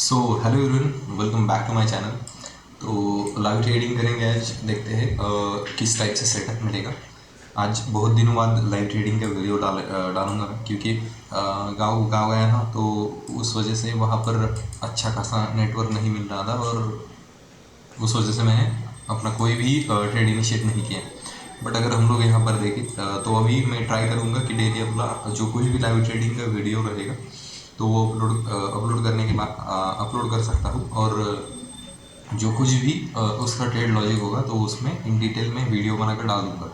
So hello everyone, welcome back to my channel. तो live trading करेंगे आज। देखते हैं किस टाइप से सेटअप मिलेगा। आज बहुत दिनों बाद लाइव ट्रेडिंग का वीडियो डालूंगा मैं, क्योंकि गाँव गाँव गया ना, तो उस वजह से वहाँ पर अच्छा खासा नेटवर्क नहीं मिल रहा था, और उस वजह से मैंने अपना कोई भी ट्रेड इनिशिएट नहीं किया। बट अगर हम लोग यहाँ पर देखें तो अभी मैं ट्राई करूँगा कि डेली अपना जो कुछ भी लाइव ट्रेडिंग का वीडियो रहेगा तो वो अपलोड करने के बाद अपलोड कर सकता हूँ। और जो कुछ भी उसका ट्रेड लॉजिक होगा तो उसमें इन डिटेल में वीडियो बनाकर डाल दूँगा,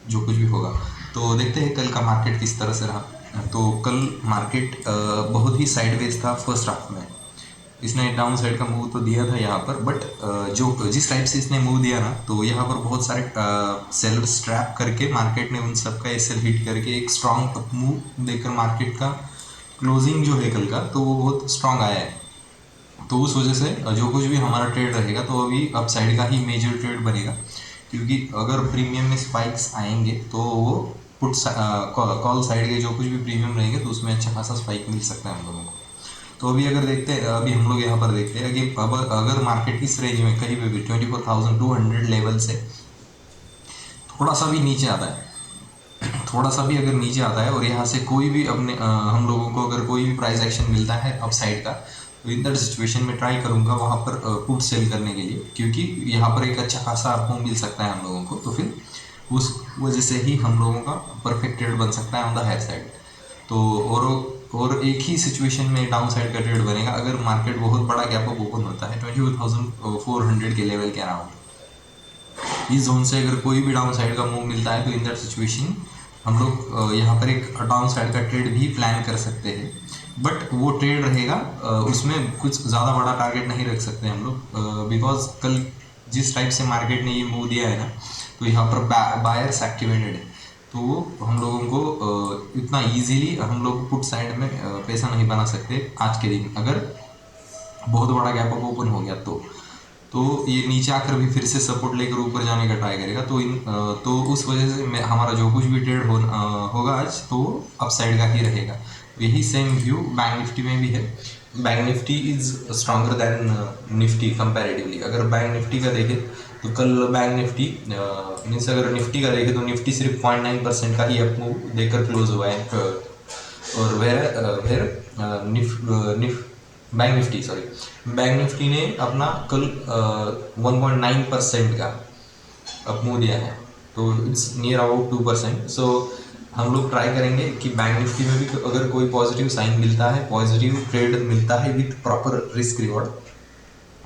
जो कुछ भी होगा। तो देखते हैं कल का मार्केट किस तरह से रहा। तो कल मार्केट बहुत ही साइडवेज था फर्स्ट हाफ में। इसने डाउन साइड का मूव तो दिया था यहाँ पर, बट जो जिस टाइप से इसने मूव दिया ना, तो यहाँ पर बहुत सारे सेलर्स ट्रैप करके मार्केट ने उन सब का एसएल हिट करके एक स्ट्रॉन्ग अप मूव देकर मार्केट का क्लोजिंग जो है कल का, तो वो बहुत स्ट्रॉन्ग आया है। तो उस वजह से जो कुछ भी हमारा ट्रेड रहेगा तो अभी अप साइड का ही मेजर ट्रेड बनेगा, क्योंकि अगर प्रीमियम में स्पाइक्स आएंगे तो वो पुट कॉल साइड के जो कुछ भी प्रीमियम रहेंगे तो उसमें अच्छा खासा स्पाइक मिल सकता है हम लोगों को। तो अभी अगर देखते हैं, अभी हम लोग यहाँ पर देखते हैं कि अब अगर मार्केट इस रेंज में कहीं पे भी 24,200 लेवल से थोड़ा सा भी नीचे आता है, थोड़ा सा भी अगर नीचे आता है और यहाँ से कोई भी अपने हम लोगों को अगर कोई भी प्राइस एक्शन मिलता है अप साइड का, तो इन दैट सिचुएशन में ट्राई करूँगा वहाँ पर पुट सेल करने के लिए, क्योंकि यहाँ पर एक अच्छा खासा आपको मिल सकता है हम लोगों को। तो फिर उस वजह से ही हम लोगों का परफेक्ट ट्रेड बन सकता है ऑन द हायर साइड। तो और एक ही सिचुएशन में डाउन साइड का ट्रेड बनेगा अगर मार्केट बहुत बड़ा गैप अप ओपन होता है 24,400 के लेवल के अराउंड। इस जोन से अगर कोई भी डाउन साइड का मूव मिलता है तो इन दैट सिचुएशन हम लोग यहाँ पर एक डाउन साइड का ट्रेड भी प्लान कर सकते हैं। बट वो ट्रेड रहेगा, उसमें कुछ ज़्यादा बड़ा टारगेट नहीं रख सकते हम लोग, बिकॉज कल जिस टाइप से मार्केट ने ये मूव दिया है ना, तो यहाँ पर बायर्स एक्टिवेटेड है। तो हम लोगों को इतना इजीली हम लोग पुट साइड में पैसा नहीं बना सकते आज के दिन, अगर बहुत बड़ा गैप अप ओपन हो गया तो ये नीचे आकर भी फिर से सपोर्ट लेकर ऊपर जाने का ट्राई करेगा। तो उस वजह से हमारा जो कुछ भी ट्रेड होगा आज तो अप साइड का ही रहेगा। यही सेम व्यू बैंक निफ्टी में भी है। Bank Nifty is stronger than Nifty comparatively. अगर बैंक निफ्टी का देखें तो कल बैंक निफ्टी मीन्स अगर निफ्टी का देखें तो निफ्टी सिर्फ 0.9% का ही अप मूव देकर क्लोज हुआ है। और बैंक निफ्टी ने अपना कल 1.9% का अप मूव दिया है, तो इट्स नियर अबाउट 2%। सो हम लोग ट्राई करेंगे कि बैंक निफ्टी में भी अगर कोई पॉजिटिव साइन मिलता है, पॉजिटिव ट्रेड मिलता है विथ प्रॉपर रिस्क रिवॉर्ड,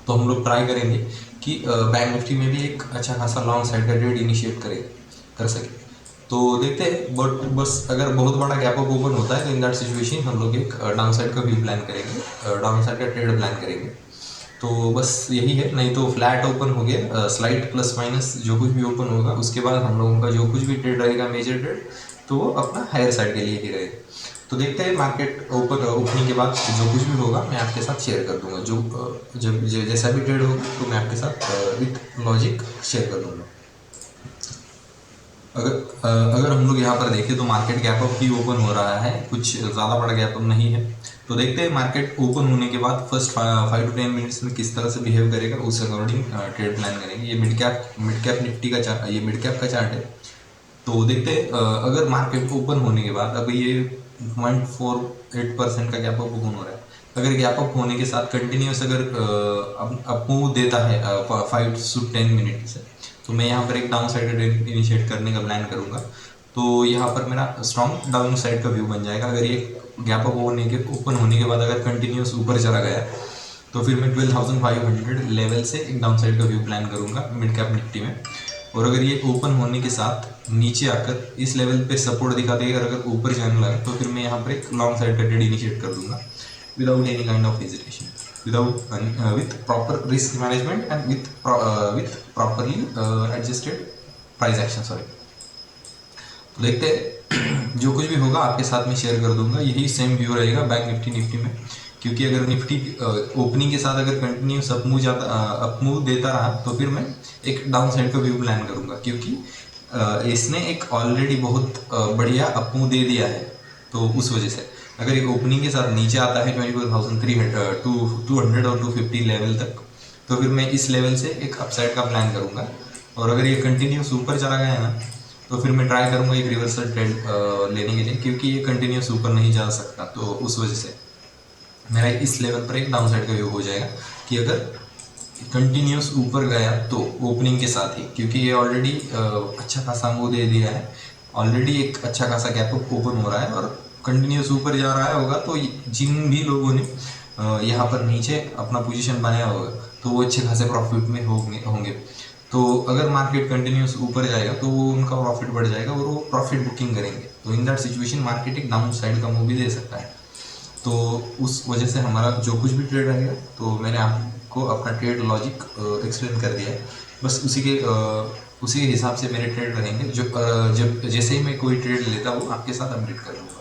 तो हम लोग ट्राई करेंगे कि बैंक निफ्टी में भी एक अच्छा खासा लॉन्ग साइड का ट्रेड इनिशिएट कर सके। तो देखते हैं, बट बस अगर बहुत बड़ा गैप अप ओपन होता है तो इन दैट सिचुएशन हम लोग एक डाउन साइड का व्यू प्लान करेंगे, डाउन साइड का ट्रेड प्लान करेंगे। तो बस यही है, नहीं तो फ्लैट ओपन हो गया, स्लाइड प्लस माइनस जो कुछ भी ओपन होगा उसके बाद हम लोगों का जो कुछ भी ट्रेड रहेगा मेजर ट्रेड, तो वो अपना हायर साइड के लिए ही रहेगा। तो देखते हैं मार्केट ओपनिंग के बाद जो कुछ भी होगा मैं आपके साथ शेयर कर दूंगा। जब जैसा भी ट्रेड होगा तो मैं आपके साथ विथ लॉजिक शेयर कर दूंगा। अगर हम लोग यहाँ पर देखें तो मार्केट गैप अप ही ओपन हो रहा है, कुछ ज़्यादा बड़ा गैप अप नहीं है। तो देखते हैं मार्केट ओपन होने के बाद फर्स्ट 5 to 10 मिनट्स में किस तरह से बिहेव करेगा, उस अकॉर्डिंग ट्रेड प्लान करेंगे। ये मिड कैप निफ्टी का चार्ट, ये मिड कैप का चार्ट है। तो देखते हैं अगर मार्केट ओपन होने के बाद अभी ये 0.48% का गैप अप ओपन हो रहा है, अगर गैप अप होने के साथ कंटिन्यूस अगर अप मूव देता है 5 to 10 मिनट से, तो मैं यहाँ पर एक डाउन साइड ट्रेड इनिशिएट करने का प्लान करूँगा। तो यहाँ पर मेरा स्ट्रॉन्ग डाउन साइड का व्यू बन जाएगा। अगर ये गैप अप ओपन होने के बाद अगर कंटिन्यूस ऊपर चला गया तो फिर मैं 12,500 लेवल से एक डाउन साइड का व्यू प्लान करूँगा मिड कैप निफ्टी में। और अगर ये ओपन होने के साथ नीचे आकर इस लेवल पे सपोर्ट दिखा देगा, अगर ऊपर जाने लगा तो फिर मैं यहाँ पर एक लॉन्ग साइड का ट्रेड इनिशिएट कर दूंगा without any kind of hesitation, with proper risk management and with properly adjusted price action, sorry। तो देखते हैं जो कुछ भी होगा आपके साथ में शेयर कर दूंगा। यही सेम व्यू रहेगा बैंक निफ्टी में, क्योंकि अगर निफ्टी ओपनिंग के साथ अगर कंटिन्यूस अप मूव देता रहा तो फिर मैं एक डाउन साइड का व्यू प्लान करूंगा, क्योंकि इसने एक ऑलरेडी बहुत बढ़िया अप मूव दे दिया है। तो उस वजह से अगर ये ओपनिंग के साथ नीचे आता है 24,300 200 और 250 लेवल तक, तो फिर मैं इस लेवल से एक अपसाइड का प्लान करूँगा। और अगर ये कंटिन्यूस ऊपर चला गया है ना, तो फिर मैं ट्राई करूँगा एक रिवर्सल ट्रेंड लेने के लिए, क्योंकि ये कंटिन्यूस ऊपर नहीं जा सकता। तो उस वजह से मेरा इस लेवल पर एक डाउन साइड का व्यू हो जाएगा कि अगर कंटिन्यूस ऊपर गया तो ओपनिंग के साथ ही, क्योंकि ये ऑलरेडी अच्छा खासा वो दे दिया है, ऑलरेडी एक अच्छा खासा गैप अप ओपन हो रहा है और कंटिन्यूस ऊपर जा रहा होगा। तो जिन भी लोगों ने यहाँ पर नीचे अपना पोजीशन बनाया होगा तो वो अच्छे खासे प्रॉफिट में होंगे। तो अगर मार्केट कंटिन्यूस ऊपर जाएगा तो वो उनका प्रॉफिट बढ़ जाएगा और वो प्रॉफिट बुकिंग करेंगे। तो इन दैट सिचुएशन मार्केट एक डाउन साइड का मूव भी दे सकता है। तो उस वजह से हमारा जो कुछ भी ट्रेड रहेगा, तो मैंने आपको अपना ट्रेड लॉजिक एक्सप्लेन कर दिया है। बस उसी के हिसाब से मेरे ट्रेड रहेंगे। जब जैसे ही मैं कोई ट्रेड लेता हूँ आपके साथ अपडेट कर दूँगा।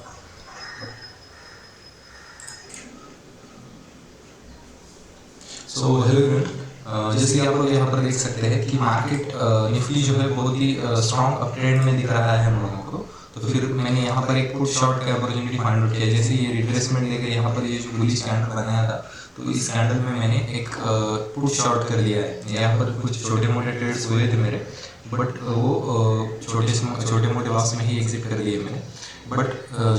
सो हेलो एवरीवन, जैसे कि आप लोग यहाँ पर देख सकते हैं कि मार्केट निफ्टी जो है बहुत ही स्ट्रॉन्ग अप ट्रेंड में दिख रहा है हम लोगों को। तो फिर मैंने यहाँ पर एक पुट शॉर्ट का अपॉर्चुनिटी फाइंड आउट किया। जैसे ये रिट्रेसमेंट लेकर यहाँ पर ये जो बुलिश कैंडल बनाया था, तो इस कैंडल में मैंने एक पुट शॉर्ट कर लिया है। यहाँ पर कुछ छोटे मोटे ट्रेड्स हुए थे मेरे, बट वो छोटे मोटे लॉस में ही एग्जिट कर लिए मैंने। बट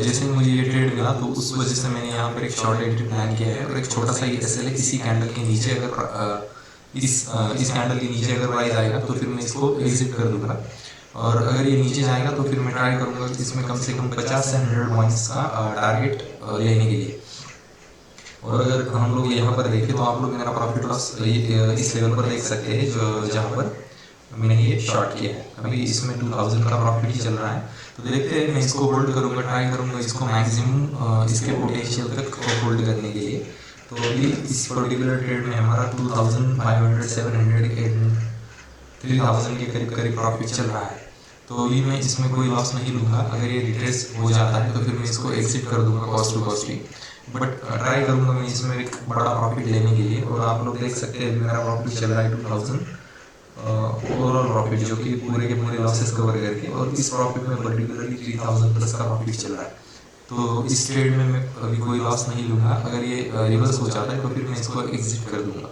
जैसे ही मुझे ये ट्रेड मिला तो उस वजह से मैंने यहाँ पर एक शॉर्ट एंट्री प्लान किया है और एक छोटा सा एसएल है। इसी कैंडल के नीचे अगर इस कैंडल के नीचे अगर प्राइस आएगा तो फिर मैं इसको एग्जिट कर दूंगा। और अगर ये नीचे जाएगा तो फिर मैं ट्राई करूंगा कि इसमें कम से कम 50 से 100 पॉइंट्स का टारगेट लेने के लिए। और अगर हम लोग यहाँ पर देखें तो आप लोग मेरा प्रॉफिट लॉस इस लेवल पर देख सकते हैं, जो जहाँ पर मैंने ये शॉर्ट किया है। अभी इसमें 2000 का प्रॉफिट ही चल रहा है। तो देखते हैं, मैं इसको होल्ड करूँगा, ट्राई करूँगा इसको मैक्सिमम इसके पोटेंशियल तक होल्ड करने के लिए। तो अभी इस पर्टिकुलर ट्रेड में हमारा 2500 700 800 3000 के करीब करीब प्रॉफिट चल रहा है। तो अभी मैं इसमें कोई लॉस नहीं लूँगा। अगर ये रिट्रेस हो जाता है तो फिर मैं इसको एग्जिट कर दूंगा कॉस्ट टू कॉस्ट ही। बट ट्राई करूँगा मैं इसमें एक बड़ा प्रॉफिट लेने के लिए। और आप लोग देख सकते हैं मेरा प्रॉफिट चल रहा है 2000 ओवरऑल प्रॉफिट, जो कि पूरे के पूरे लॉसेस कवर करके, और इस प्रॉफिट में पर्टिकुलरली 3000 प्लस का प्रॉफिट चल रहा है। तो इस ट्रेड में मैं अभी कोई लॉस नहीं लूँगा। अगर ये रिवर्स हो जाता है तो फिर मैं इसको एग्जिट कर दूंगा।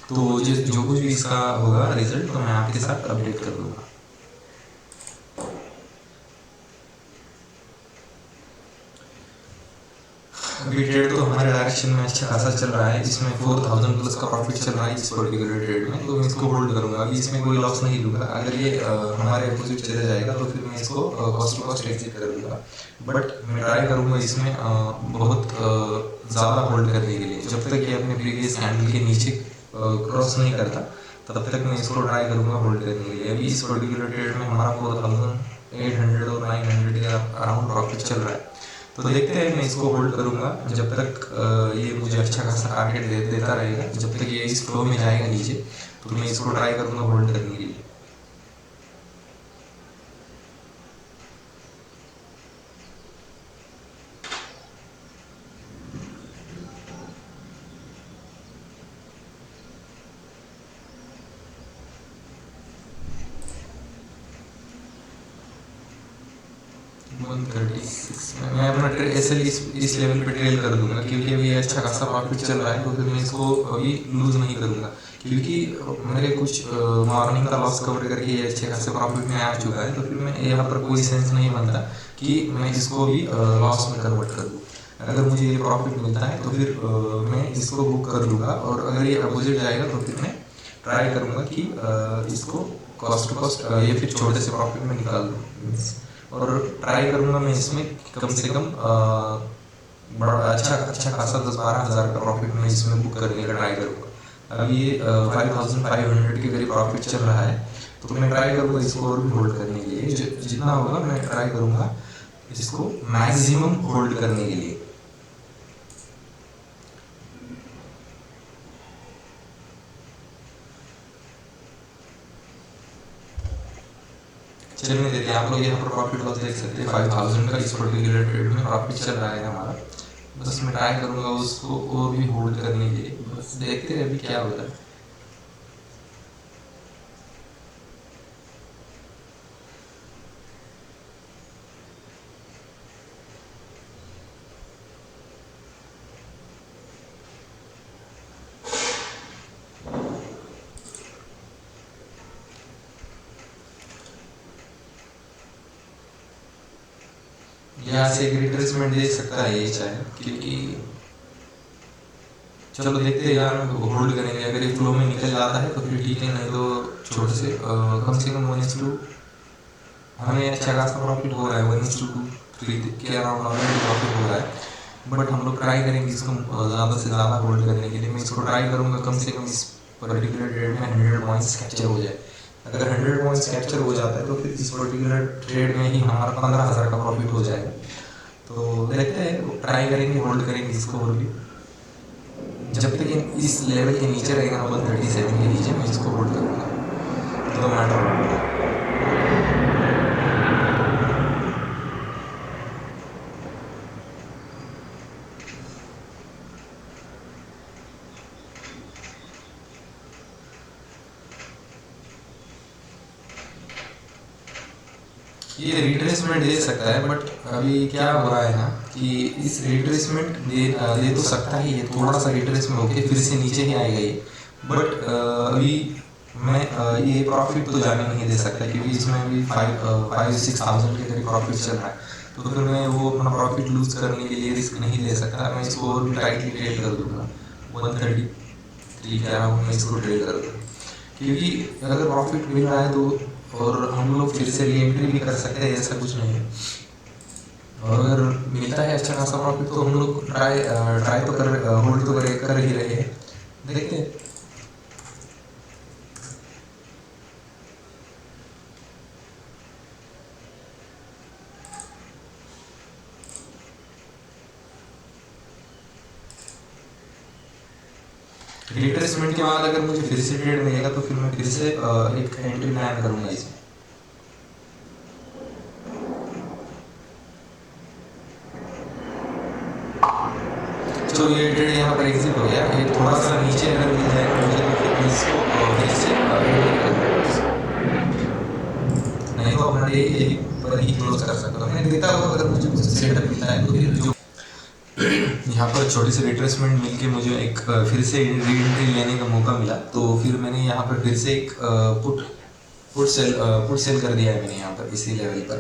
तो जो कुछ भी इसका होगा रिजल्ट, तो मैं आपके साथ अपडेट कर दूंगा। अभी ट्रेड तो हमारे डायरेक्शन में अच्छा खासा चल रहा है। इसमें 4000 प्लस का प्रॉफिट चल रहा है इस पर्टिकुलर ट्रेड में। तो मैं इसको होल्ड करूंगा, अभी इसमें कोई लॉस नहीं लूंगा। अगर ये हमारे अपोजिट चले जाएगा तो फिर मैं इसको कॉस्ट टू कॉस्ट एग्जिट कर दूंगा। बट मैं ट्राई करूंगा इसमें बहुत ज़्यादा होल्ड करने के लिए। जब तक ये अपने प्रीवियस कैंडल के नीचे क्रॉस नहीं करता तब तक मैं इसको ट्राई करूंगा होल्ड करने के लिए। अभी इस पर्टिकुलर ट्रेड में हमारा 4800 और 900 के अराउंड प्रॉफिट चल रहा है। तो देखते हैं, मैं इसको होल्ड करूंगा जब तक ये मुझे अच्छा खासा टारगेट देता रहेगा। जब तक ये इस फ्लो में जाएगा नीचे तो मैं इसको ट्राई करूंगा होल्ड करने के लिए। मैं अपना एसएल इस लेवल पे ट्रेल कर दूंगा, क्योंकि अभी अच्छा खासा प्रॉफिट चल रहा है। तो फिर मैं इसको अभी लूज नहीं करूंगा, क्योंकि मेरे कुछ मॉर्निंग का लॉस कवर करके ये अच्छे खासे प्रॉफिट में आ चुका है। तो फिर मैं यहाँ पर कोई सेंस नहीं बनता कि मैं इसको भी लॉस में कन्वर्ट कर दूँ। अगर मुझे ये प्रॉफिट मिलता है तो फिर मैं इसको बुक कर लूँगा। और अगर ये अपोजिट जाएगा तो फिर मैं ट्राई करूँगा कि इसको कॉस्ट टू कॉस्ट या फिर छोटे से प्रॉफिट में निकाल दूँ। और ट्राई करूँगा मैं इसमें कम से कम बड़ा अच्छा खासा 10-12 हज़ार का प्रॉफिट मैं इसमें बुक करने का ट्राई करूँगा। अभी ये 5500 के करीब प्रॉफिट चल रहा है। तो मैं ट्राई करूँगा इसको और भी होल्ड करने के लिए। जितना होगा मैं ट्राई करूँगा इसको मैक्सिमम होल्ड करने के लिए। चलने देते हैं। आप लोग यहाँ पर प्रॉफिट लॉस देख सकते हैं। 5000 का इस पर्टिकुलर ट्रेड में प्रॉफिट चल रहा है हमारा। बस मैं ट्राई करूँगा उसको और भी होल्ड करने के लिए। बस देखते हैं अभी क्या होता है। यहाँ से एक रिट्रेसमेंट दे सकता है ये चाहे, क्योंकि चलो देखते हैं यार, होल्ड करेंगे। अगर ये फ्लो में निकल जाता है तो फिर ठीक है, नहीं तो छोटे से कम से कम 1:2 हमें अच्छा खासा प्रॉफिट हो रहा है। 1:2 3 के अराउंड ऑलरेडी प्रॉफिट हो रहा है। बट हम लोग ट्राई करेंगे इसको ज़्यादा से ज़्यादा होल्ड करने के लिए। मैं इसको ट्राई करूँगा कम से कम इस पर्टिकुलर ट्रेड में 100 पॉइंट्स कैप्चर हो जाए। अगर 100 पॉइंट्स कैप्चर हो जाता है तो फिर इस पर्टिकुलर ट्रेड में ही हमारा 15,000 का प्रॉफिट हो जाएगा। तो देखते हैं, ट्राई करेंगे, होल्ड करेंगे इसको। और भी जब तक इस लेवल के नीचे रहेगा 137 के नीचे, मैं इसको होल्ड करूँगा। तो मैटर ये रिट्रेसमेंट दे सकता है। बट अभी क्या हो रहा है ना कि इस रिट्रेसमेंट दे तो सकता ही है, थोड़ा सा रिट्रेसमेंट होके फिर से नीचे ही आएगा ये। बट अभी मैं ये प्रॉफिट तो जाने नहीं दे सकता, क्योंकि इसमें अभी 5-6,000 के करीब प्रॉफिट चल रहा है। तो फिर मैं वो अपना प्रॉफिट लूज करने के लिए रिस्क नहीं ले सकता। मैं इसको और भी टाइटली ट्रेड कर दूंगा 133 के अराउंड में इसको ट्रेड कर दूंगा, क्योंकि अगर प्रॉफिट मिल रहा है तो, और हम लोग फिर से री एंट्री भी कर सकते हैं, ऐसा कुछ नहीं है। और अगर मिलता है अच्छा खासा प्रॉफिट तो हम लोग ट्राई तो कर होल्ड तो कर ही रहे हैं। देखते हैं। रिट्रेसमेंट के बाद अगर मुझे फिर से ट्रेड मिलेगा तो फिर मैं फिर से एक एंट्री प्लान करूंगा इसमें। तो ये ट्रेड यहाँ पर एग्जिट हो गया। ये थोड़ा सा नीचे अगर मिल जाए मुझे तो फिर इसको फिर से नहीं तो अपना डे यही पर ही क्लोज कर सकता हूँ। मैं देखता हूँ अगर मुझे कुछ सेटअप मिलता है तो फिर जो यहाँ पर छोटी सी रिट्रेसमेंट मिलके मुझे एक फिर से री एंट्री लेने का मौका मिला। तो फिर मैंने यहाँ पर फिर से एक पुट सेल कर दिया है मैंने यहाँ पर इसी लेवल पर।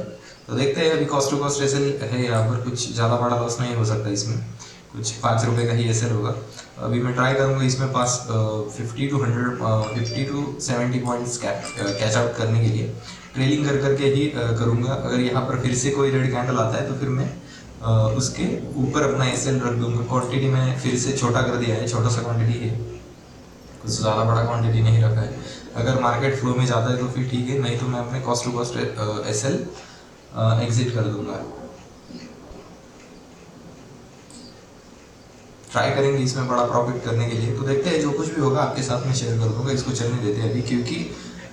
तो देखते हैं, अभी कॉस्ट टू कॉस्ट एसएल है यहाँ पर, कुछ ज़्यादा बड़ा लॉस नहीं हो सकता इसमें, कुछ 5 रुपये का ही एसएल होगा। अभी मैं ट्राई करूँगा इसमें पास 50 to 70 पॉइंट्स कैच आउट करने के लिए ट्रेलिंग कर करके ही करूँगा। अगर यहाँ पर फिर से कोई रेड कैंडल आता है तो फिर मैं उसके ऊपर अपना एसएल रख दूंगा। क्वांटिटी मैंने फिर से छोटा कर दिया है, छोटा सा क्वांटिटी है, कुछ ज़्यादा बड़ा क्वांटिटी नहीं रखा है। अगर मार्केट फ्लो में जाता है तो फिर ठीक है, नहीं तो मैं अपने cost to cost SL exit कर दूंगा। ट्राई करेंगे इसमें बड़ा प्रॉफिट करने के लिए। तो देखते हैं, जो कुछ भी होगा आपके साथ में शेयर कर दूंगा। इसको चलने देते हैं अभी, क्योंकि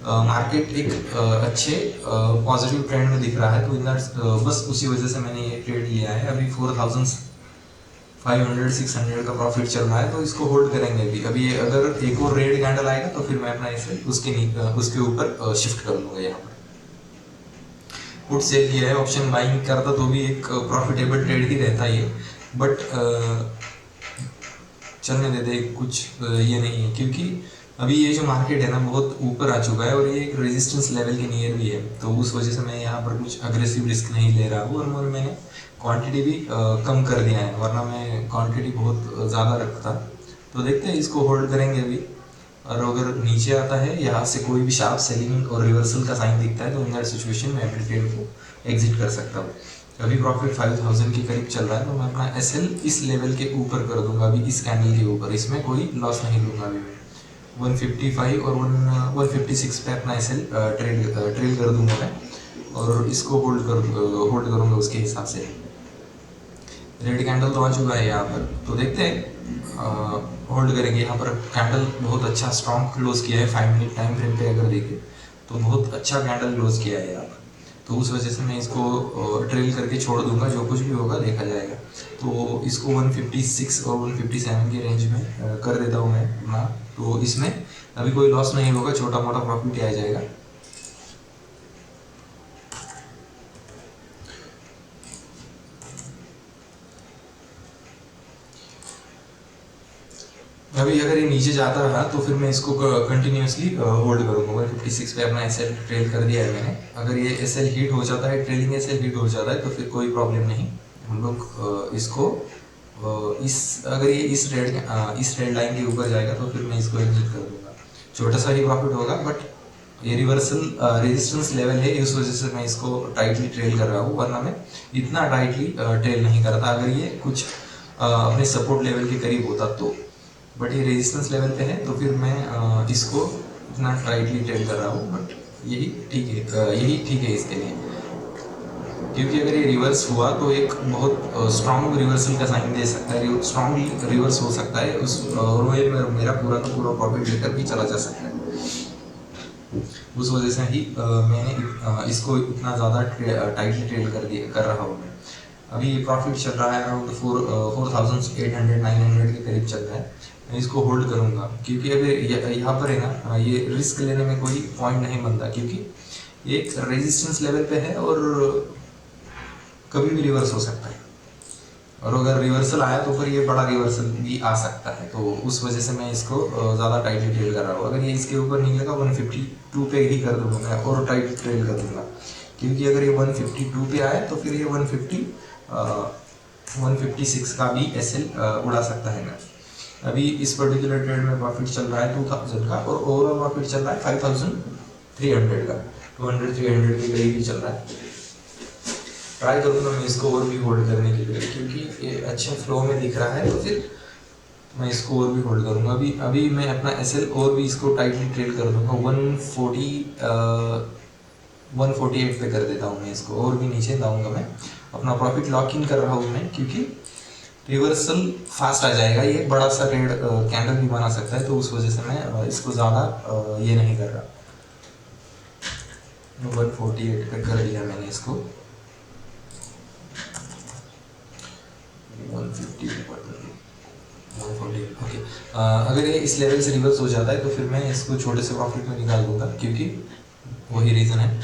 मार्केट एक अच्छे पॉजिटिव ट्रेंड में दिख रहा है। तो इन बस उसी वजह से मैंने ये ट्रेड लिया है। अभी 4,500-600 का प्रॉफिट चल रहा है, तो इसको होल्ड करेंगे अभी अगर एक और रेड कैंडल आएगा तो फिर मैं अपना इसे उसके ऊपर शिफ्ट कर लूँगा। यहाँ पर पुट सेल किया है, ऑप्शन बाइंग करता तो भी एक प्रॉफिटेबल ट्रेड ही रहता है, बट चलने देते कुछ ये नहीं है, क्योंकि अभी ये जो मार्केट है ना बहुत ऊपर आ चुका है और ये एक रेजिस्टेंस लेवल के नियर भी है। तो उस वजह से मैं यहाँ पर कुछ अग्रेसिव रिस्क नहीं ले रहा हूँ, और मैंने क्वांटिटी भी कम कर दिया है, वरना मैं क्वांटिटी बहुत ज़्यादा रखता। तो देखते हैं, इसको होल्ड करेंगे अभी। और अगर नीचे आता है यहाँ से कोई भी शार्प सेलिंग और रिवर्सल का साइन दिखता है तो इन दैट सिचुएशन में अपने ट्रेड को एग्जिट कर सकता हूँ। अभी प्रॉफिट 5,000 के करीब चल रहा है, तो मैं अपना एसएल इस लेवल के ऊपर कर दूंगा, अभी इस कैंडल के ऊपर। इसमें कोई लॉस नहीं लूँगा अभी मैं। 155 और 156 पे अपना एसएल ट्रेल कर दूंगा मैं, और इसको होल्ड करूँगा उसके हिसाब से। रेड कैंडल तो आ चुका है यहाँ पर, तो देखते हैं, होल्ड करेंगे। यहाँ पर कैंडल बहुत अच्छा स्ट्रॉन्ग क्लोज किया है 5 मिनट टाइम फ्रेम पे अगर देखें तो बहुत अच्छा कैंडल क्लोज किया है यहाँ पर। तो उस वजह से मैं इसको ट्रेल करके छोड़ दूंगा, जो कुछ भी होगा देखा जाएगा। तो इसको 156 और 157 के रेंज में कर देता हूँ मैं ना। तो इसमें अभी कोई लॉस नहीं होगा, छोटा मोटा प्रॉफिट आ जाएगा। अभी अगर ये नीचे जाता रहा तो फिर मैं इसको कंटिन्यूसली होल्ड करूँगा। 156 पे अपना एस एल ट्रेल कर दिया है मैंने। अगर ये एस एल हीट हो जाता है, ट्रेलिंग एस एल हीट हो जाता है तो फिर कोई प्रॉब्लम नहीं। हम लोग इसको इस अगर ये इस रेड लाइन के ऊपर जाएगा तो फिर मैं इसको एग्जिट कर दूंगा। छोटा सा ही प्रॉफिट होगा, बट ये रिवर्सल रेजिस्टेंस लेवल है, इस वजह से मैं इसको टाइटली ट्रेल कर रहा हूँ, वरना मैं इतना टाइटली ट्रेल नहीं करता अगर ये कुछ अपने सपोर्ट लेवल के करीब होता तो। बट ये रेजिस्टेंस लेवल पे है तो फिर मैं इसको इतना टाइटली ट्रेल कर रहा हूँ। बट यही ठीक है इसके लिए, क्योंकि अगर ये रिवर्स हुआ तो एक बहुत स्ट्रॉन्ग रिवर्सल का साइन दे सकता है, स्ट्रॉन्ग रिवर्स हो सकता है उस, और वो मेरा पूरा का पूरा प्रॉफिट लेकर भी चला जा सकता है। उस वजह से ही मैंने इसको इतना ज़्यादा टाइटली ट्रेल कर रहा हूँ मैं। अभी ये प्रॉफिट चल रहा है अराउंड 4,800-900 के करीब चल रहा है। मैं इसको होल्ड करूँगा, क्योंकि अगर यहाँ पर है ना, ये रिस्क लेने में कोई पॉइंट नहीं बनता, क्योंकि ये एक रेजिस्टेंस लेवल पे है और कभी भी रिवर्स हो सकता है। और अगर रिवर्सल आया तो फिर ये बड़ा रिवर्सल भी आ सकता है, तो उस वजह से मैं इसको ज़्यादा टाइटली ट्रेल कर रहा हूँ। अगर ये इसके ऊपर निकलेगा 152 पे ही कर दूँगा मैं, और टाइट ट्रेल कर दूँगा, क्योंकि अगर ये 152 पे आए तो फिर ये 156 का भी एसएल उड़ा सकता है ना। अभी इस पर्टिकुलर ट्रेड में प्रॉफिट चल रहा है 2000 का, और ओवरऑल प्रॉफिट चल रहा है 5300 का, 200-300 के करीब ही चल रहा है। ट्राई करूँगा मैं इसको और भी होल्ड करने के लिए, क्योंकि ये अच्छे फ्लो में दिख रहा है, तो फिर मैं इसको और भी होल्ड करूँगा। अभी मैं अपना एसएल और भी इसको टाइटली ट्रेड कर दूँगा। 148 पे कर देता हूँ मैं इसको, और भी नीचे लाऊंगा मैं। अपना प्रॉफिट लॉक इन कर रहा हूँ मैं, क्योंकि रिवर्सल फास्ट आ जाएगा, ये बड़ा सा रेड कैंडल भी बना सकता है, तो उस वजह से मैं इसको ज़्यादा ये नहीं कर रहा। 148 पे कर दिया मैंने इसको, 150 ओके। अगर ये इस लेवल से रिवर्स हो जाता है तो फिर मैं इसको छोटे से प्रॉफिट में निकाल दूंगा, क्योंकि वही रीज़न है।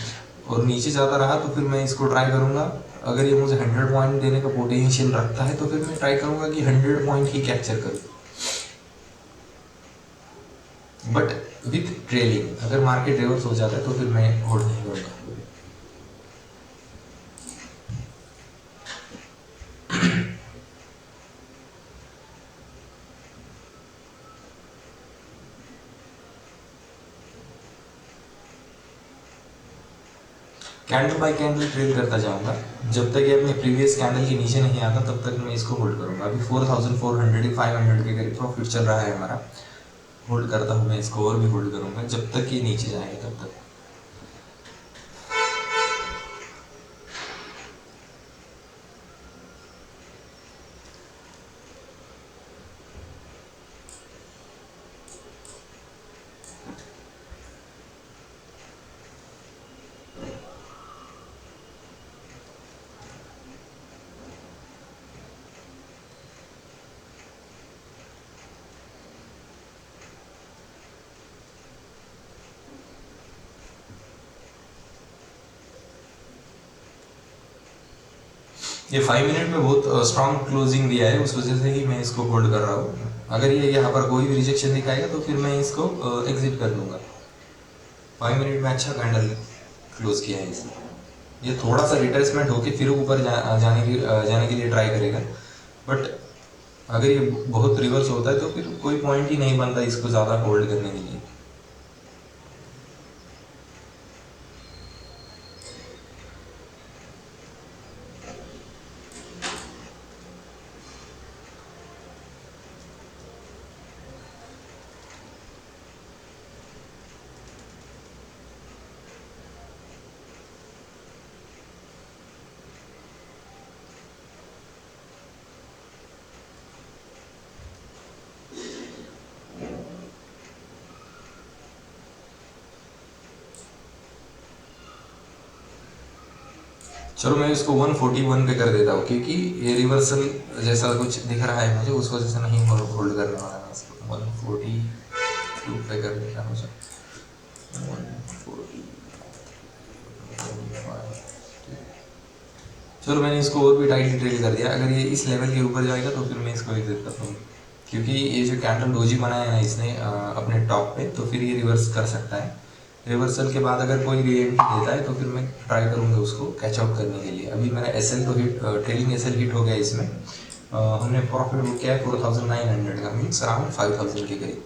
और नीचे जाता रहा तो फिर मैं इसको ट्राई करूँगा। अगर ये मुझे 100 पॉइंट देने का पोटेंशियल रखता है तो फिर मैं ट्राई करूँगा कि 100 पॉइंट ही कैप्चर करूँ, बट विथ ट्रेलिंग। अगर मार्केट रिवर्स हो जाता है तो फिर मैं होल्ड नहीं करूँगा। कैंडल बाय कैंडल ट्रेड करता जाऊंगा, जब तक ये अपने प्रीवियस कैंडल के नीचे नहीं आता तब तक मैं इसको होल्ड करूंगा। अभी 4400-500 के करीब प्रॉफिट चल रहा है हमारा, होल्ड करता हूँ मैं इसको, और भी होल्ड करूंगा जब तक ये नीचे जाएगा तब तक। ये 5 मिनट में बहुत स्ट्रॉन्ग क्लोजिंग दिया है, उस वजह से ही मैं इसको होल्ड कर रहा हूँ। अगर ये यहाँ पर कोई भी रिजेक्शन दिखाएगा तो फिर मैं इसको एग्जिट कर दूंगा। 5 मिनट में अच्छा कैंडल क्लोज किया है इसने। ये थोड़ा सा रिट्रेसमेंट होके फिर ऊपर जाने के लिए ट्राई करेगा, बट अगर ये बहुत रिवर्स होता है तो फिर कोई पॉइंट ही नहीं बनता इसको ज़्यादा होल्ड करने के लिए। चलो मैं इसको 141 पे कर देता हूँ, क्योंकि ये रिवर्सल जैसा कुछ दिख रहा है मुझे, उस वजह से नहीं होल्ड करने वाला मैं इसको। 142 पे कर देता हूँ। 140 चलो मैंने इसको और भी टाइटली ट्रेल कर दिया। अगर ये इस लेवल के ऊपर जाएगा तो फिर मैं इसको एग्जिट करता हूँ। क्योंकि ये जो कैंडल डोजी बनाया है ना इसने अपने टॉप पे, तो फिर ये रिवर्स कर सकता है। रिवर्सल के बाद अगर कोई रीएंट्री देता है तो फिर मैं ट्राई करूँगा उसको कैच आउट करने के लिए। अभी मेरा एसएल तो हिट, ट्रेलिंग एसएल हिट हो गया इसमें। हमने प्रॉफिट बुक किया है 4900 का, मीन्स अराउंड 5000 के करीब।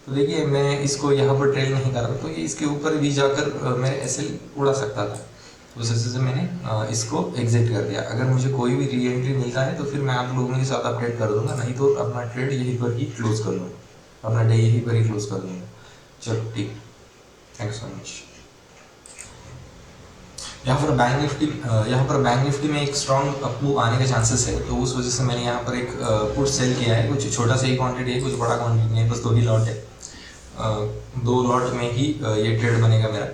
तो देखिए मैं इसको यहाँ पर ट्रेल नहीं कर रहा, तो ये इसके ऊपर भी जाकर मेरे एसएल उड़ा सकता था। उस वजह से मैंने इसको एग्जिट कर दिया। अगर मुझे कोई भी री एंट्री मिलता है तो फिर मैं आप लोगों के साथ अपडेट कर दूंगा, नहीं तो अपना ट्रेड यहीं पर ही क्लोज कर दूंगा, अपना डे यहीं पर ही क्लोज कर दूंगा। चलो ठीक, थैंक्स सो मच। यहाँ पर बैंक निफ्टी में एक स्ट्रॉन्ग अपमूव आने के चांसेस है, तो उस वजह से मैंने यहाँ पर एक पुट सेल किया है। कुछ छोटा सा ही क्वांटिटी है, कुछ बड़ा क्वांटिटी नहीं है, बस 2 ही लॉट है। 2 लॉट में ही ये ट्रेड बनेगा मेरा।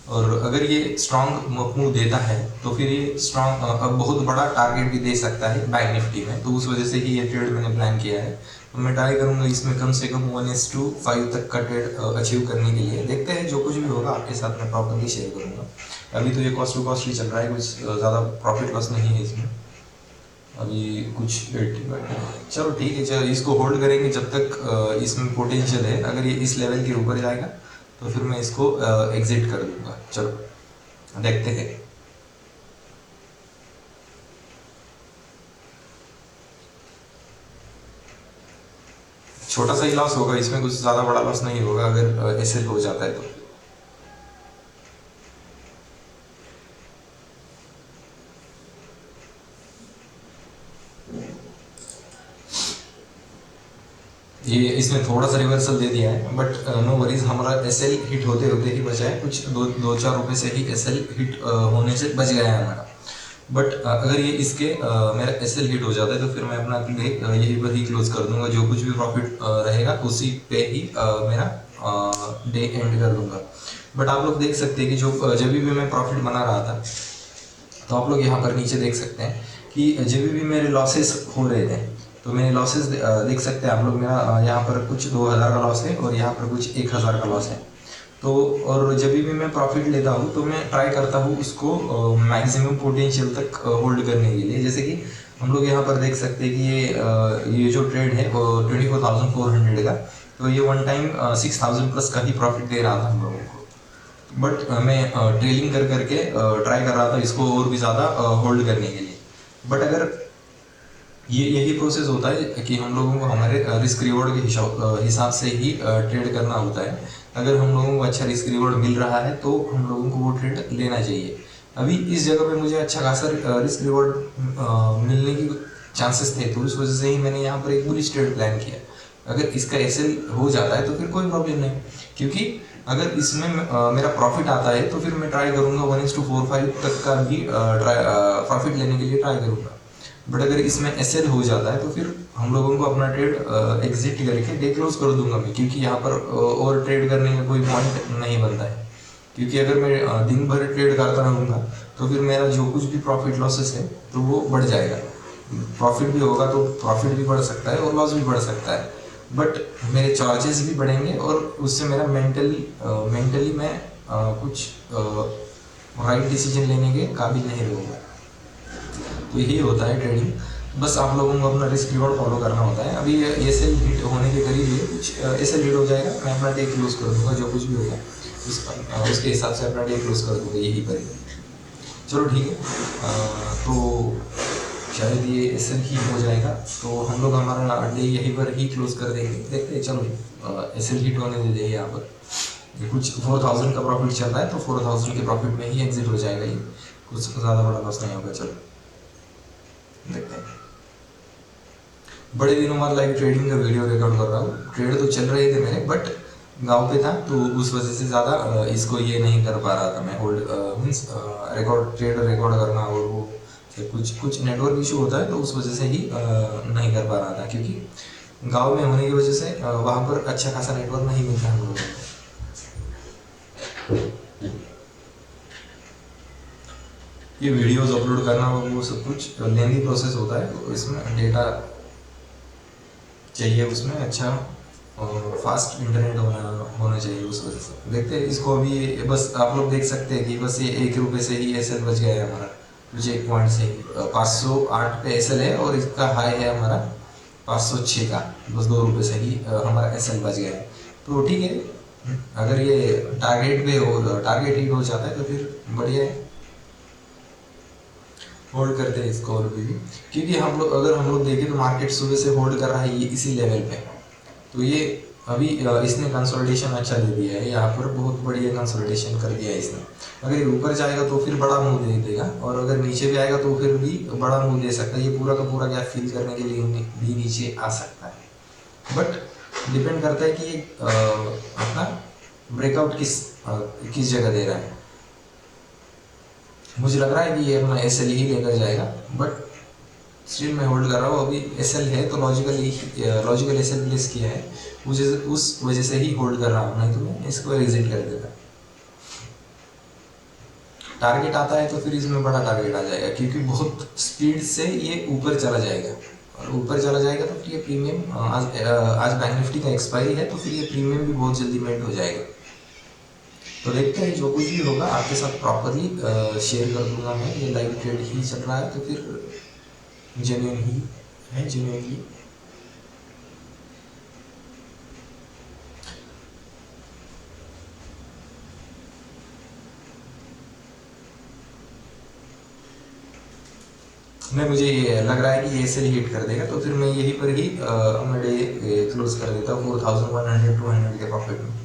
और अगर ये स्ट्रॉन्ग मूव देता है तो फिर ये स्ट्रॉन्ग अब बहुत बड़ा टारगेट भी दे सकता है बैंक निफ्टी में, तो उस वजह से ही ये ट्रेड मैंने प्लान किया है। तो मैं ट्राई करूंगा इसमें कम से कम 1:5 तक का ट्रेड अचीव करने के लिए। देखते हैं, जो कुछ भी होगा आपके साथ मैं प्रॉपर्ली शेयर करूंगा। अभी तो ये कॉस्ट टू कॉस्ट ही चल रहा है, कुछ ज़्यादा प्रॉफिट लॉस नहीं है इसमें अभी कुछ। चलो ठीक है, चलो इसको होल्ड करेंगे जब तक इसमें पोटेंशियल है। अगर ये इस लेवल के ऊपर जाएगा तो फिर मैं इसको एग्जिट कर दूंगा। चलो देखते हैं। छोटा सा ही लॉस होगा इसमें, कुछ ज़्यादा बड़ा लॉस नहीं होगा अगर ऐसे हो जाता है तो। ये इसने थोड़ा सा रिवर्सल दे दिया है, बट नो वरीज, हमारा एसएल हिट होते होते ही बचा है। कुछ 2-4 रुपये से ही एसएल हिट होने से बच गया है हमारा। बट अगर ये इसके मेरा एसएल हिट हो जाता है तो फिर मैं अपना यही पर ही क्लोज कर दूंगा। जो कुछ भी प्रॉफिट रहेगा उसी पे ही मेरा डे एंड कर दूंगा। बट आप लोग देख सकते हैं कि जो जब भी मैं प्रॉफिट बना रहा था, तो आप लोग यहाँ पर नीचे देख सकते हैं कि जब भी मेरे लॉसेस हो रहे थे, तो मेरे लॉसेस देख सकते हैं आप लोग। मेरा यहाँ पर कुछ 2000 का लॉस है और यहाँ पर कुछ 1000 का लॉस है। तो और जब भी मैं प्रॉफिट लेता हूँ तो मैं ट्राई करता हूँ उसको मैक्सिमम पोटेंशियल तक होल्ड करने के लिए। जैसे कि हम लोग यहाँ पर देख सकते हैं कि ये जो ट्रेड है वो 24,400 का, तो ये वन टाइम 6000 प्लस का ही प्रॉफिट दे रहा था हम लोगों को। बट मैं ट्रेलिंग कर करके ट्राई कर रहा था इसको और भी ज़्यादा होल्ड करने के लिए। बट अगर यही प्रोसेस होता है कि हम लोगों को हमारे रिस्क रिवॉर्ड के हिसाब से ही ट्रेड करना होता है। अगर हम लोगों को अच्छा रिस्क रिवॉर्ड मिल रहा है तो हम लोगों को वो ट्रेड लेना चाहिए। अभी इस जगह पे मुझे अच्छा खासा रिस्क रिवॉर्ड मिलने की चांसेस थे, तो उस वजह से ही मैंने यहाँ पर एक बुलिश ट्रेड प्लान किया। अगर इसका एसएल हो जाता है तो फिर कोई प्रॉब्लम नहीं, क्योंकि अगर इसमें मेरा प्रॉफिट आता है तो फिर मैं ट्राई करूँगा 1:45 तक का भी प्रॉफिट लेने के लिए ट्राई करूँगा। बट अगर इसमें एसएल हो जाता है तो फिर हम लोगों को अपना ट्रेड एग्जिट करके डे क्लोज कर दूंगा मैं, क्योंकि यहाँ पर और ट्रेड करने का कोई पॉइंट नहीं बनता है। क्योंकि अगर मैं दिन भर ट्रेड करता रहूँगा तो फिर मेरा जो कुछ भी प्रॉफिट लॉसेस है तो वो बढ़ जाएगा। प्रॉफिट भी होगा तो प्रॉफिट भी बढ़ सकता है और लॉस भी बढ़ सकता है, बट मेरे चार्जेस भी बढ़ेंगे और उससे मेरा मेंटली मैं कुछ राइट डिसीजन लेने के काबिल नहीं रहूँगा। तो यही होता है ट्रेडिंग, बस आप लोगों को अपना रिस्क रिवॉर्ड फॉलो करना होता है। अभी एस एल हिट होने के करीब है, कुछ एस एल हिट हो जाएगा, मैं अपना डे क्लोज कर दूंगा। जो कुछ भी होगा उसके हिसाब से अपना डे क्लोज कर दूंगा यही पर। चलो ठीक है, तो शायद ये एस एल ही हो जाएगा तो हम लोग हमारा डे यहीं पर ही क्लोज कर देंगे। देखते हैं, चलो एस एल हिट होने दे देंगे। यहाँ पर कुछ 4000 का प्रॉफिट चल रहा है तो 4000 के प्रॉफिट में ही एग्जिट हो जाएगा ये, कुछ ज़्यादा बड़ा लॉस नहीं होगा। चलो देखते हैं। बड़े दिनों बाद लाइव ट्रेडिंग का वीडियो रिकॉर्ड कर रहा हूँ। ट्रेड तो चल रहे थे मेरे, बट गांव पे था तो उस वजह से ज़्यादा इसको ये नहीं कर पा रहा था मैं। Hold means record trade record करना और वो कुछ नेटवर्क इशू होता है तो उस वजह से ही नहीं कर पा रहा था, क्योंकि गांव में होने की वजह से वहाँ पर अच्छा खासा नेटवर्क नहीं मिलता हम लोगों को। ये वीडियोस अपलोड करना वो सब कुछ लेंदी प्रोसेस होता है, तो इसमें डेटा चाहिए, उसमें अच्छा फास्ट इंटरनेट होना चाहिए। उस वजह से देखते हैं इसको। अभी बस आप लोग देख सकते हैं कि बस ये 1 रुपये से ही एसएल बच गया है हमारा, कुछ 1 पॉइंट से ही 508 पे एसएल है और इसका हाई है हमारा 506 का, बस 2 रुपये से ही हमारा SL बच गया है। तो ठीक है, अगर ये टारगेट हिट हो जाता है तो फिर बढ़िया है, होल्ड करते हैं इसको और भी, क्योंकि अगर हम लोग देखें तो मार्केट सुबह से होल्ड कर रहा है ये इसी लेवल पे। तो ये अभी इसने कंसोलिडेशन अच्छा दे दिया है, यहाँ पर बहुत बढ़िया कंसोलिडेशन कर दिया है इसने। अगर ये ऊपर जाएगा तो फिर बड़ा मूव दे देगा, और अगर नीचे भी आएगा तो फिर भी बड़ा मूव दे सकता है। ये पूरा का पूरा गैप फिल करने के लिए भी नीचे आ सकता है, बट डिपेंड करता है कि ये अपना ब्रेकआउट किस जगह दे रहा है। मुझे लग रहा है कि ये अपना SL ही लेकर जाएगा, बट स्टिल मैं होल्ड कर रहा हूँ। अभी SL है तो लॉजिकल SL प्लेस किया है, मुझे उस वजह से ही होल्ड कर रहा हूँ, नहीं तो मैं इसको एग्जिट कर देता। टारगेट आता है तो फिर इसमें बड़ा टारगेट आ जाएगा, क्योंकि बहुत स्पीड से ये ऊपर चला जाएगा, और ऊपर चला जाएगा तो फिर ये प्रीमियम आज बैंक निफ्टी का एक्सपायरी है, तो फिर ये प्रीमियम भी बहुत जल्दी मेंट हो जाएगा। तो देखते हैं, जो कुछ भी होगा आपके साथ प्रॉपरली शेयर कर दूंगा मैं। ये लाइव ट्रेड ही चल रहा है तो फिर जेन्युइन ही है, जेन्युइनली। नहीं, मुझे ये लग रहा है कि ये SL हिट कर देगा, तो फिर मैं यहीं पर ही अपना डे क्लोज कर देता हूँ 4100 200 के प्रॉफिट में।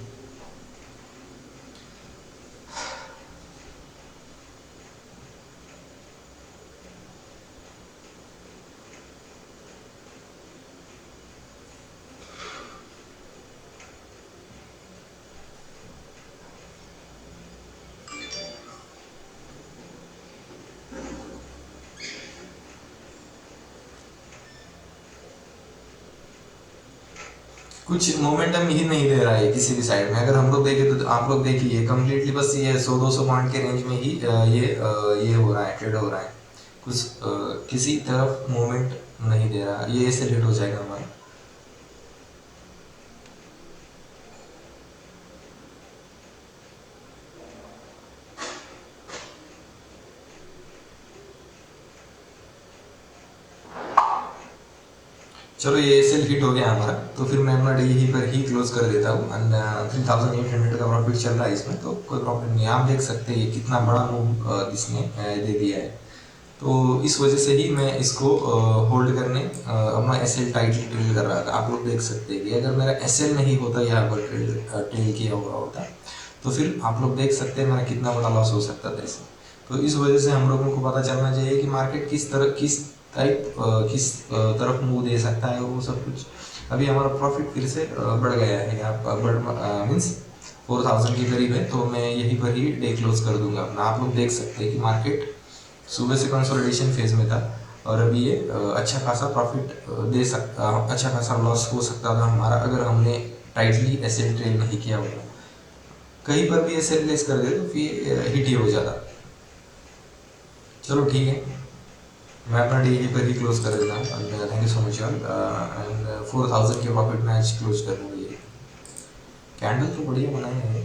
कुछ मोमेंटम ही नहीं दे रहा है किसी भी साइड में। अगर हम लोग देखें तो आप लोग देखिए, कम्प्लीटली बस ये 100-200 पॉइंट के रेंज में ही ये हो रहा है, ट्रेड हो रहा है। कुछ किसी तरफ मूवमेंट नहीं दे रहा, ये ऐसे हिट हो जाएगा हमारा। चलो, ये SL हिट हो गया हमारा, तो फिर मैं अपना डे यहीं पर ही क्लोज कर देता हूँ। एंड 3800 का प्रॉफिट चल रहा है इसमें, तो कोई प्रॉब्लम नहीं है। आप देख सकते हैं ये कितना बड़ा मूव इसने दे दिया है, तो इस वजह से ही मैं इसको होल्ड करने अपना SL टाइटली ट्रेड कर रहा था। आप लोग देख सकते हैं कि अगर मेरा SL नहीं होता, यहाँ पर ट्रेड किया हुआ होता, तो फिर आप लोग देख सकते हैं मेरा कितना बड़ा लॉस हो सकता था इसमें। तो इस वजह से हम लोगों को पता चलना चाहिए कि मार्केट किस तरफ मूव दे सकता है, वो सब कुछ। अभी हमारा प्रॉफिट फिर से बढ़ गया है, यहाँ मीन्स 4000 के करीब है, तो मैं यहीं पर ही डे क्लोज कर दूंगा अपना। आप लोग देख सकते हैं कि मार्केट सुबह से कंसोलिडेशन फेज में था, और अभी ये अच्छा खासा प्रॉफिट अच्छा खासा लॉस हो सकता था हमारा, अगर हमने टाइटली SL ट्रेड नहीं किया होगा। कहीं पर भी SL प्लेस कर दे तो फिर हिट ही हो जाता। चलो ठीक है, मैं अपना डे यहीं पर ही क्लोज कर देता हूँ। थैंक यू सो मच यार। एंड 4000 के प्रॉफिट में आज क्लोज कर दूँगी। कैंडल तो बढ़िया बनाए हैं।